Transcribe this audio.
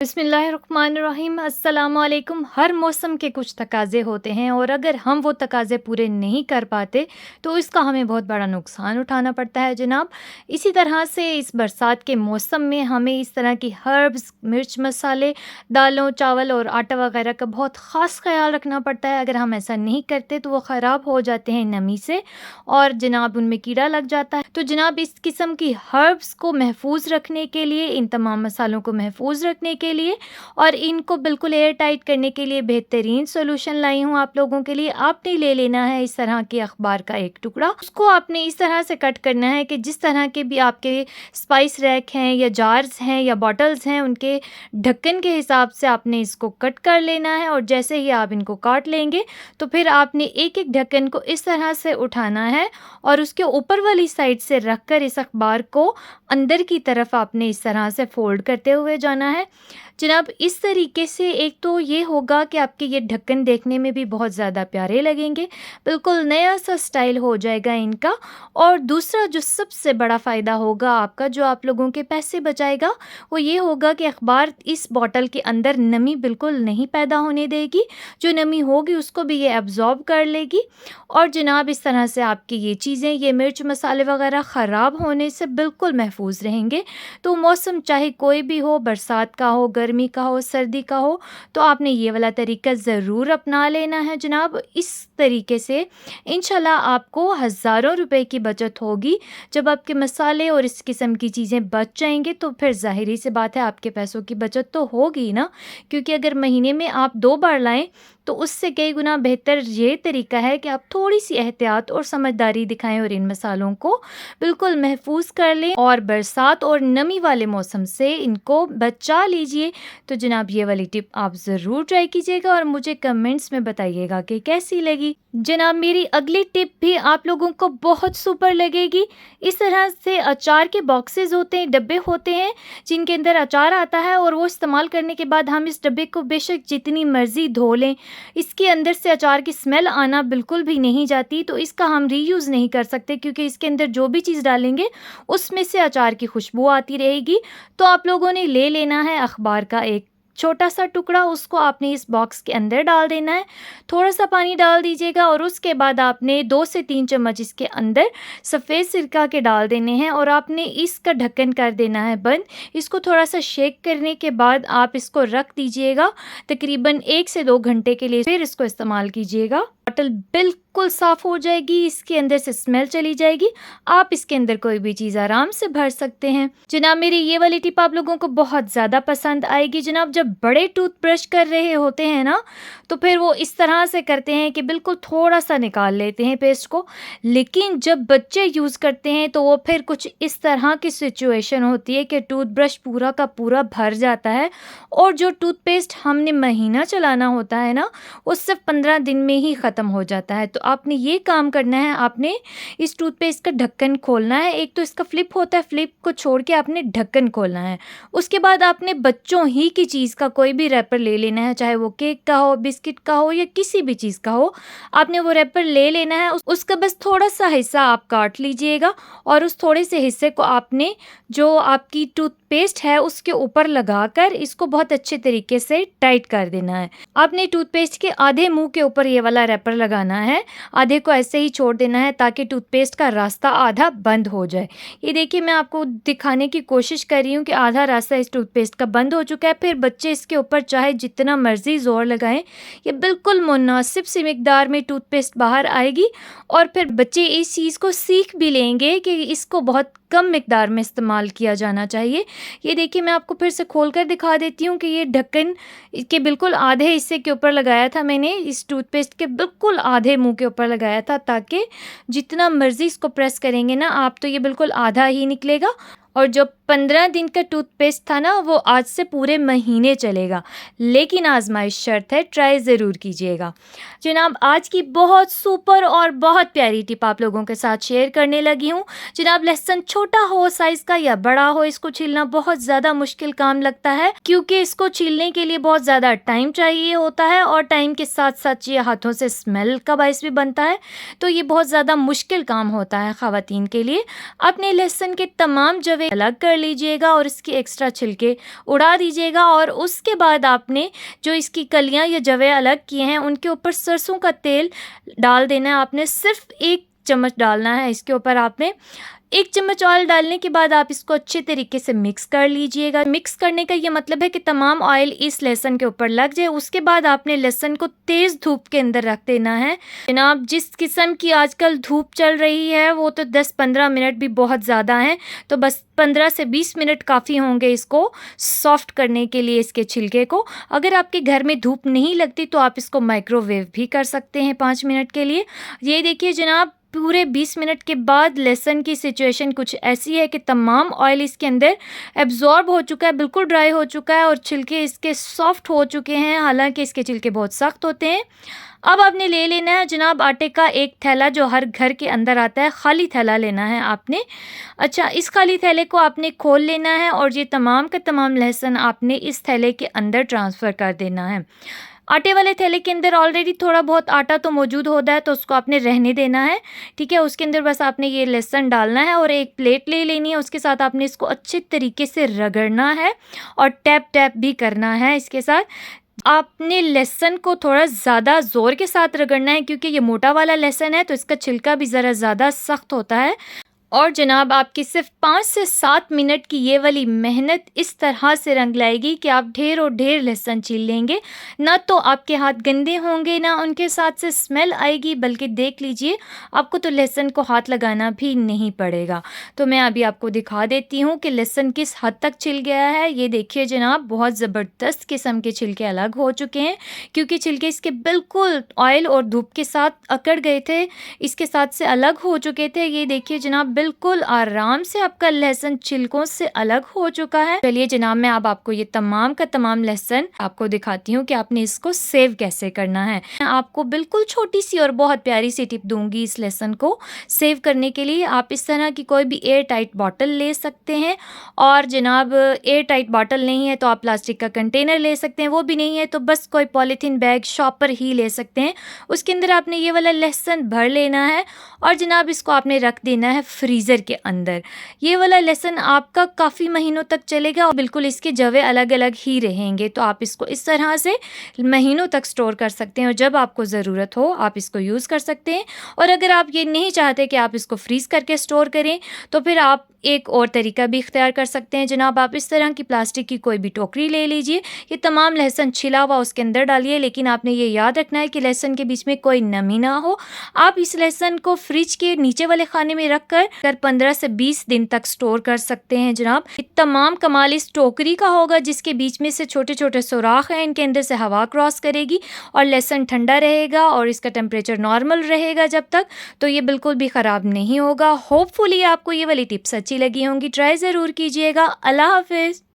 बिस्मिल्लाहिर्रहमानिर्रहीम अस्सलामुअलैकुम। हर मौसम के कुछ तकाज़े होते हैं और अगर हम वो तकाज़े पूरे नहीं कर पाते तो इसका हमें बहुत बड़ा नुकसान उठाना पड़ता है जनाब। इसी तरह से इस बरसात के मौसम में हमें इस तरह की हर्ब्स, मिर्च मसाले, दालों, चावल और आटा वगैरह का बहुत ख़ास ख़्याल रखना पड़ता है। अगर हम ऐसा नहीं करते तो वो ख़राब हो जाते हैं नमी से और जनाब उनमें कीड़ा लग जाता है। तो जनाब इस किस्म की हर्ब्स को महफूज रखने के लिए, इन तमाम मसालों को महफूज रखने के लिए और इनको बिल्कुल एयर टाइट करने के लिए बेहतरीन सॉल्यूशन लाई हूँ आप लोगों के लिए। आपने ले लेना है इस तरह के अखबार का एक टुकड़ा, उसको आपने इस तरह से कट करना है कि जिस तरह के भी आपके स्पाइस रैक हैं या जार्स हैं या बॉटल्स हैं उनके ढक्कन के हिसाब से आपने इसको कट कर लेना है। और जैसे ही आप इनको काट लेंगे तो फिर आपने एक एक ढक्कन को इस तरह से उठाना है और उसके ऊपर वाली साइड से रखकर इस अखबार को अंदर की तरफ आपने इस तरह से फोल्ड करते हुए जाना है जनाब। इस तरीके से एक तो ये होगा कि आपके ये ढक्कन देखने में भी बहुत ज़्यादा प्यारे लगेंगे, बिल्कुल नया सा स्टाइल हो जाएगा इनका। और दूसरा जो सबसे बड़ा फ़ायदा होगा आपका, जो आप लोगों के पैसे बचाएगा, वो ये होगा कि अखबार इस बॉटल के अंदर नमी बिल्कुल नहीं पैदा होने देगी। जो नमी होगी उसको भी ये एब्जॉर्ब कर लेगी और जनाब इस तरह से आपकी ये चीज़ें, ये मिर्च मसाले वगैरह ख़राब होने से बिल्कुल महफूज रहेंगे। तो मौसम चाहे कोई भी हो, बरसात का हो, गर्मी का हो, सर्दी का हो, तो आपने ये वाला तरीका ज़रूर अपना लेना है जनाब। इस तरीके से इंशाल्लाह आपको हज़ारों रुपए की बचत होगी। जब आपके मसाले और इस किस्म की चीज़ें बच जाएंगे तो फिर ज़ाहिरी सी बात है आपके पैसों की बचत तो होगी ना, क्योंकि अगर महीने में आप 2 बार लाएं तो उससे कई गुना बेहतर ये तरीका है कि आप थोड़ी सी एहतियात और समझदारी दिखाएं और इन मसालों को बिल्कुल महफूज कर लें और बरसात और नमी वाले मौसम से इनको बचा लीजिए। तो जनाब ये वाली टिप आप ज़रूर ट्राई कीजिएगा और मुझे कमेंट्स में बताइएगा कि कैसी लगी। जनाब मेरी अगली टिप भी आप लोगों को बहुत सुपर लगेगी। इस तरह से अचार के बॉक्सेस होते हैं, डब्बे होते हैं जिनके अंदर अचार आता है और वो इस्तेमाल करने के बाद हम इस डब्बे को बेशक जितनी मर्ज़ी धो लें, इसके अंदर से अचार की स्मेल आना बिल्कुल भी नहीं जाती। तो इसका हम रीयूज़ नहीं कर सकते क्योंकि इसके अंदर जो भी चीज़ डालेंगे उसमें से अचार की खुशबू आती रहेगी। तो आप लोगों ने ले लेना है अखबार का एक छोटा सा टुकड़ा, उसको आपने इस बॉक्स के अंदर डाल देना है। थोड़ा सा पानी डाल दीजिएगा और उसके बाद आपने 2 से 3 चम्मच इसके अंदर सफ़ेद सिरका के डाल देने हैं और आपने इसका ढक्कन कर देना है बंद। इसको थोड़ा सा शेक करने के बाद आप इसको रख दीजिएगा तकरीबन 1 से 2 घंटे के लिए, फिर इसको इस्तेमाल कीजिएगा। बॉटल बिल्कुल साफ़ हो जाएगी, इसके अंदर से स्मेल चली जाएगी, आप इसके अंदर कोई भी चीज़ आराम से भर सकते हैं। जनाब मेरी ये वाली टिप आप लोगों को बहुत ज़्यादा पसंद आएगी। जनाब जब बड़े टूथब्रश कर रहे होते हैं ना तो फिर वो इस तरह से करते हैं कि बिल्कुल थोड़ा सा निकाल लेते हैं पेस्ट को, लेकिन जब बच्चे यूज़ करते हैं तो वो फिर कुछ इस तरह की सिचुएशन होती है कि टूथब्रश पूरा का पूरा भर जाता है और जो टूथपेस्ट हमने महीना चलाना होता है ना वो सिर्फ 15 दिन में ही ख़त्म हो जाता है। तो आपने ये काम करना है, आपने इस टूथपेस्ट का ढक्कन खोलना है। एक तो इसका फ्लिप होता है, फ्लिप को छोड़ के आपने ढक्कन खोलना है। उसके बाद आपने बच्चों ही की चीज़ का कोई भी रैपर ले लेना है, चाहे वो केक का हो, बिस्किट का हो या किसी भी चीज़ का हो, आपने वो रैपर ले लेना है। उसका बस थोड़ा सा हिस्सा आप काट लीजिएगा और उस थोड़े से हिस्से को आपने जो आपकी टूथपेस्ट है उसके ऊपर लगाकर इसको बहुत अच्छे तरीके से टाइट कर देना है। आपने टूथपेस्ट के आधे मुंह के ऊपर ये वाला रैपर लगाना है, आधे को ऐसे ही छोड़ देना है ताकि टूथपेस्ट का रास्ता आधा बंद हो जाए। ये देखिए मैं आपको दिखाने की कोशिश कर रही हूँ कि आधा रास्ता इस टूथपेस्ट का बंद हो चुका है। फिर बच्चे इसके ऊपर चाहे जितना मर्जी ज़ोर लगाएं, ये बिल्कुल मुनासिब सी मिकदार में टूथपेस्ट बाहर आएगी और फिर बच्चे इस चीज़ को सीख भी लेंगे कि इसको बहुत कम मिकदार में इस्तेमाल किया जाना चाहिए। ये देखिए मैं आपको फिर से खोल कर दिखा देती हूँ कि ये ढक्कन के बिल्कुल आधे हिस्से के ऊपर लगाया था मैंने, इस टूथपेस्ट के बिल्कुल आधे मुंह के ऊपर लगाया था ताकि जितना मर्जी इसको प्रेस करेंगे ना आप तो ये बिल्कुल आधा ही निकलेगा और जो 15 दिन का टूथपेस्ट था ना वो आज से पूरे महीने चलेगा। लेकिन आजमाइश शर्त है, ट्राई ज़रूर कीजिएगा। जनाब आज की बहुत सुपर और बहुत प्यारी टिप आप लोगों के साथ शेयर करने लगी हूँ। जनाब लहसुन छोटा हो साइज़ का या बड़ा हो, इसको छीलना बहुत ज़्यादा मुश्किल काम लगता है क्योंकि इसको छीलने के लिए बहुत ज़्यादा टाइम चाहिए होता है और टाइम के साथ साथ ये हाथों से स्मेल का बायस भी बनता है। तो ये बहुत ज़्यादा मुश्किल काम होता है ख़वातीन के लिए। अपने लहसुन के तमाम जवे जवे अलग कर लीजिएगा और इसके एक्स्ट्रा छिलके उड़ा दीजिएगा। और उसके बाद आपने जो इसकी कलियाँ या जवे अलग किए हैं उनके ऊपर सरसों का तेल डाल देना है। आपने सिर्फ 1 चम्मच डालना है इसके ऊपर। आपने 1 चम्मच ऑयल डालने के बाद आप इसको अच्छे तरीके से मिक्स कर लीजिएगा। मिक्स करने का ये मतलब है कि तमाम ऑयल इस लहसुन के ऊपर लग जाए। उसके बाद आपने लहसुन को तेज़ धूप के अंदर रख देना है। जनाब, जिस किस्म की आजकल धूप चल रही है वो तो 10-15 मिनट भी बहुत ज़्यादा हैं, तो बस 15 से 20 मिनट काफ़ी होंगे इसको सॉफ्ट करने के लिए, इसके छिलके को। अगर आपके घर में धूप नहीं लगती तो आप इसको माइक्रोवेव भी कर सकते हैं 5 मिनट के लिए। ये देखिए जनाब, पूरे 20 मिनट के बाद लहसुन की सिचुएशन कुछ ऐसी है कि तमाम ऑयल इसके अंदर एब्जॉर्ब हो चुका है, बिल्कुल ड्राई हो चुका है और छिलके इसके सॉफ्ट हो चुके हैं, हालांकि इसके छिलके बहुत सख्त होते हैं। अब आपने ले लेना है जनाब आटे का एक थैला, जो हर घर के अंदर आता है, खाली थैला लेना है आपने। अच्छा, इस खाली थैले को आपने खोल लेना है और ये तमाम का तमाम लहसुन आपने इस थैले के अंदर ट्रांसफ़र कर देना है। आटे वाले थैले के अंदर ऑलरेडी थोड़ा बहुत आटा तो मौजूद होता है, तो उसको आपने रहने देना है, ठीक है। उसके अंदर बस आपने ये लहसुन डालना है और एक प्लेट ले लेनी है। उसके साथ आपने इसको अच्छे तरीके से रगड़ना है और टैप टैप भी करना है। इसके साथ आपने लहसुन को थोड़ा ज़्यादा ज़ोर के साथ रगड़ना है, क्योंकि ये मोटा वाला लहसुन है तो इसका छिलका भी ज़रा ज़्यादा सख्त होता है। और जनाब, आपकी सिर्फ 5 से 7 मिनट की ये वाली मेहनत इस तरह से रंग लाएगी कि आप ढेर और ढेर लहसुन छील लेंगे। ना तो आपके हाथ गंदे होंगे, ना उनके साथ से स्मेल आएगी, बल्कि देख लीजिए आपको तो लहसुन को हाथ लगाना भी नहीं पड़ेगा। तो मैं अभी आपको दिखा देती हूँ कि लहसुन किस हद तक छिल गया है। ये देखिए जनाब, बहुत ज़बरदस्त किस्म के छिलके अलग हो चुके हैं, क्योंकि छिलके इसके बिल्कुल ऑयल और धूप के साथ अकड़ गए थे, इसके साथ से अलग हो चुके थे। ये देखिए जनाब, बिल्कुल आराम से आपका लहसुन छिलकों से अलग हो चुका है। चलिए जनाब, मैं अब आपको ये तमाम का तमाम लहसुन आपको दिखाती हूँ कि आपने इसको सेव कैसे करना है। मैं आपको बिल्कुल छोटी सी और बहुत प्यारी सी टिप दूंगी इस लहसुन को सेव करने के लिए। आप इस तरह की कोई भी एयर टाइट बॉटल ले सकते हैं, और जनाब एयर टाइट बॉटल नहीं है तो आप प्लास्टिक का कंटेनर ले सकते हैं, वो भी नहीं है तो बस कोई पॉलीथीन बैग शॉपर ही ले सकते हैं। उसके अंदर आपने ये वाला लहसुन भर लेना है और जनाब इसको आपने रख देना है फ्रीज़र के अंदर। ये वाला लहसुन आपका काफ़ी महीनों तक चलेगा और बिल्कुल इसके जवे अलग अलग ही रहेंगे, तो आप इसको इस तरह से महीनों तक स्टोर कर सकते हैं और जब आपको ज़रूरत हो आप इसको यूज़ कर सकते हैं। और अगर आप ये नहीं चाहते कि आप इसको फ्रीज़ करके स्टोर करें, तो फिर आप एक और तरीका भी इख्तियार कर सकते हैं जनाब। आप इस तरह की प्लास्टिक की कोई भी टोकरी ले लीजिए, ये तमाम लहसुन छिला हुआ उसके अंदर डालिए, लेकिन आपने ये याद रखना है कि लहसुन के बीच में कोई नमी ना हो। आप इस लहसुन को फ्रिज के नीचे वाले खाने में रख कर 15 से 20 दिन तक स्टोर कर सकते हैं जनाब। ये तमाम कमाल इस टोकरी का होगा, जिसके बीच में से छोटे छोटे सुराख हैं, इनके अंदर से हवा क्रॉस करेगी और लहसुन ठंडा रहेगा और इसका टेम्परेचर नॉर्मल रहेगा जब तक, तो ये बिल्कुल भी ख़राब नहीं होगा। होपफुली आपको ये वाली टिप्स अच्छी लगी होंगी, ट्राई ज़रूर कीजिएगा। अल्लाह हाफिज़।